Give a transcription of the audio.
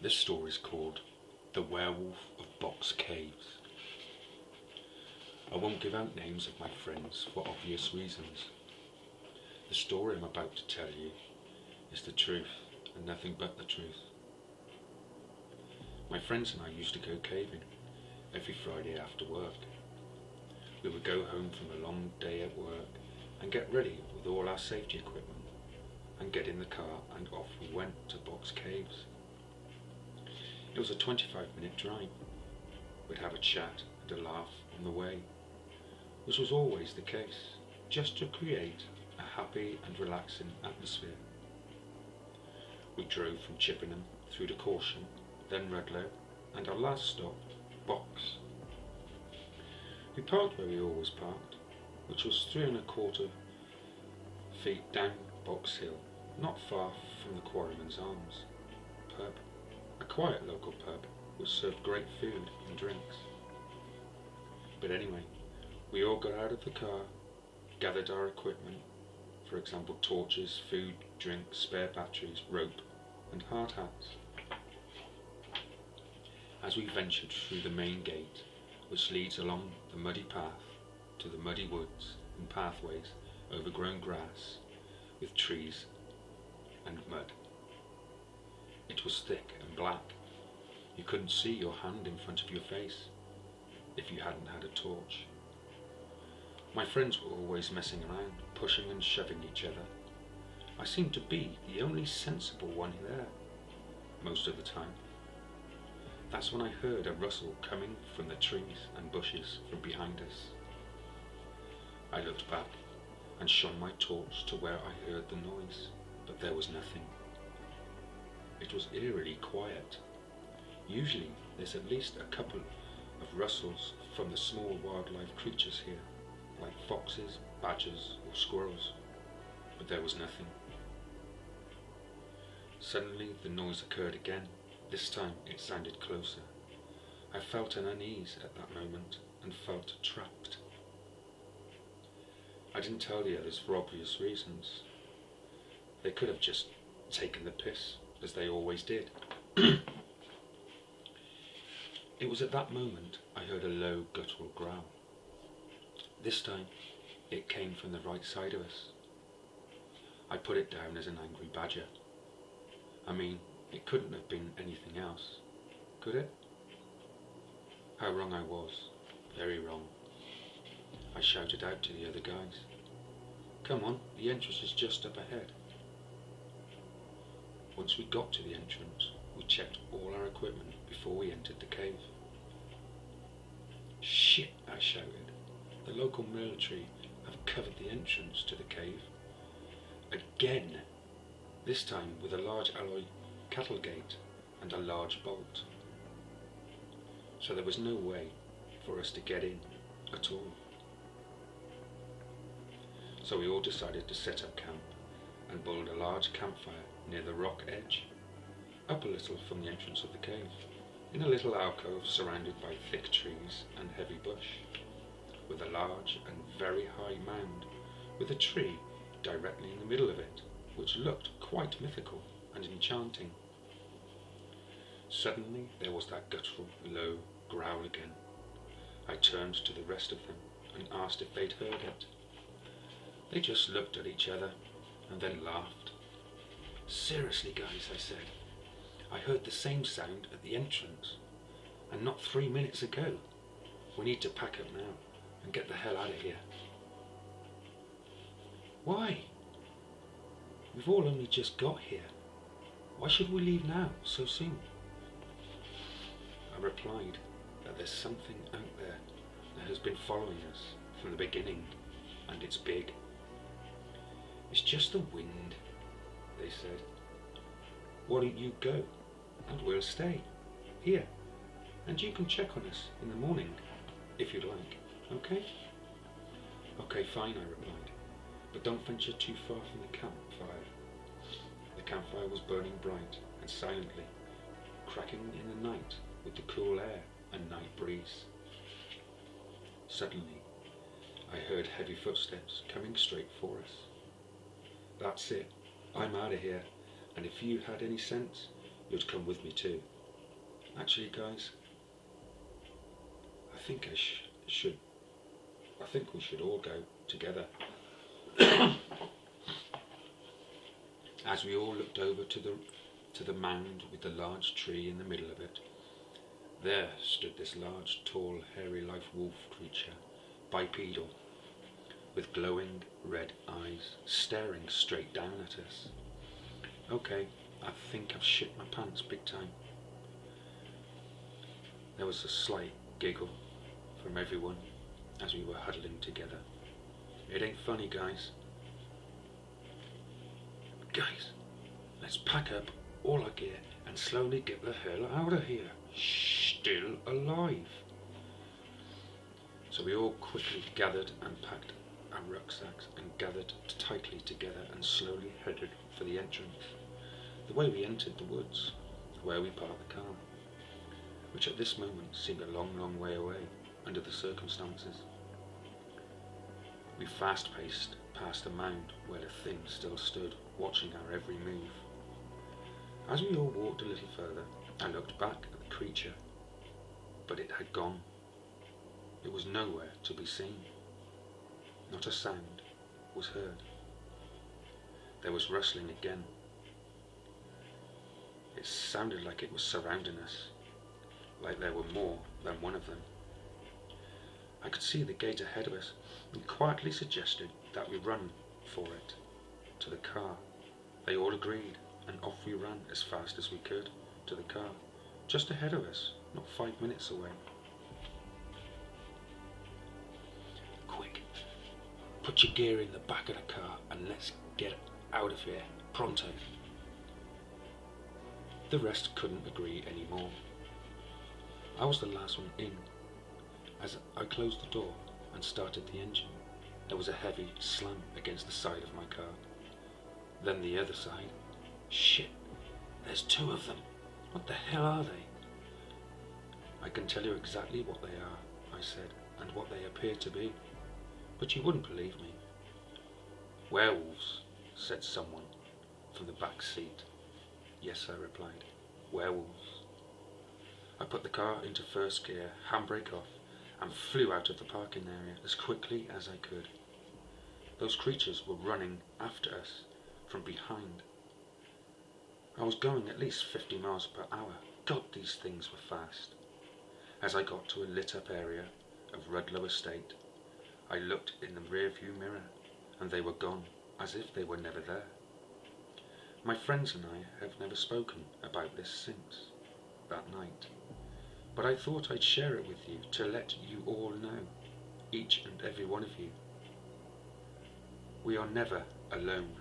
This story is called The Werewolf of Box Caves. I won't give out names of my friends for obvious reasons. The story I'm about to tell you is the truth and nothing but the truth. My friends and I used to go caving every Friday after work. We would go home from a long day at work and get ready with all our safety equipment and get in the car, and off we went to Box Caves. It was a 25-minute drive. We'd have a chat and a laugh on the way, which was always the case, just to create a happy and relaxing atmosphere. We drove from Chippenham through to Caution, then Rudloe, and our last stop, Box. We parked where we always parked, which was 3¼ feet down Box Hill, not far from the Quarryman's Arms pub, a quiet local pub which served great food and drinks. But anyway, we all got out of the car, gathered our equipment, for example torches, food, drinks, spare batteries, rope and hard hats. As we ventured through the main gate, which leads along the muddy path to the muddy woods and pathways, overgrown grass with trees and mud. It was thick and black. You couldn't see your hand in front of your face if you hadn't had a torch. My friends were always messing around, pushing and shoving each other. I seemed to be the only sensible one there, most of the time. That's when I heard a rustle coming from the trees and bushes from behind us. I looked back and shone my torch to where I heard the noise, but there was nothing. It was eerily quiet. Usually there's at least a couple of rustles from the small wildlife creatures here, like foxes, badgers or squirrels, but there was nothing. Suddenly the noise occurred again. This time it sounded closer. I felt an unease at that moment and felt trapped. I didn't tell the others for obvious reasons. They could have just taken the piss, as they always did. It was at that moment I heard a low guttural growl. This time it came from the right side of us. I put it down as an angry badger. I mean, it couldn't have been anything else, could it? How wrong I was, very wrong. I shouted out to the other guys, "Come on, the entrance is just up ahead." Once we got to the entrance, we checked all our equipment before we entered the cave. "Shit," I shouted. "The local military have covered the entrance to the cave. Again, this time with a large alloy cattle gate and a large bolt. So there was no way for us to get in at all." So we all decided to set up camp and build a large campfire near the rock edge, up a little from the entrance of the cave, in a little alcove surrounded by thick trees and heavy bush, with a large and very high mound with a tree directly in the middle of it, which looked quite mythical and enchanting. Suddenly there was that guttural, low growl again. I turned to the rest of them and asked if they'd heard it. They just looked at each other and then laughed. "Seriously guys," I said, "I heard the same sound at the entrance, and not 3 minutes ago. We need to pack up now and get the hell out of here." "Why? We've all only just got here. Why should we leave now, so soon?" I replied that there's something out there that has been following us from the beginning, and it's big. "It's just the wind," they said. "Why don't you go and we'll stay here, and you can check on us in the morning if you'd like, okay?" "Okay, fine," I replied, "but don't venture too far from the campfire." The campfire was burning bright and silently, cracking in the night with the cool air and night breeze. Suddenly I heard heavy footsteps coming straight for us. "That's it, I'm out of here, and if you had any sense, you'd come with me too," Actually, guys, I think I should. I think we should all go together. As we all looked over to the mound with the large tree in the middle of it, there stood this large, tall, hairy-life wolf creature, bipedal, with glowing red eyes, staring straight down at us. Okay, I think I've shit my pants big time. There was a slight giggle from everyone as we were huddling together. It ain't funny, guys. Guys, let's pack up all our gear and slowly get the hell out of here. Still alive. So we all quickly gathered and packed our rucksacks and gathered tightly together and slowly headed for the entrance, the way we entered the woods, where we parked the car, which at this moment seemed a long, long way away under the circumstances. We fast-paced past a mound where the thing still stood, watching our every move. As we all walked a little further, I looked back at the creature, but it had gone. It was nowhere to be seen. Not a sound was heard. There was rustling again. It sounded like it was surrounding us, like there were more than one of them. I could see the gate ahead of us and quietly suggested that we run for it, to the car. They all agreed, and off we ran as fast as we could to the car, just ahead of us, not 5 minutes away. Quick, put your gear in the back of the car and let's get out of here, pronto. The rest couldn't agree any more. I was the last one in. As I closed the door and started the engine, there was a heavy slam against the side of my car. Then the other side. Shit, there's 2 of them. What the hell are they? I can tell you exactly what they are, I said, and what they appear to be, but you wouldn't believe me. Werewolves, said someone from the back seat. Yes, I replied, werewolves. I put the car into first gear, handbrake off, and flew out of the parking area as quickly as I could. Those creatures were running after us from behind. I was going at least 50 miles per hour. God, these things were fast. As I got to a lit-up area of Rudlow Estate, I looked in the rear-view mirror, and they were gone, as if they were never there. My friends and I have never spoken about this since that night, but I thought I'd share it with you to let you all know, each and every one of you. We are never alone.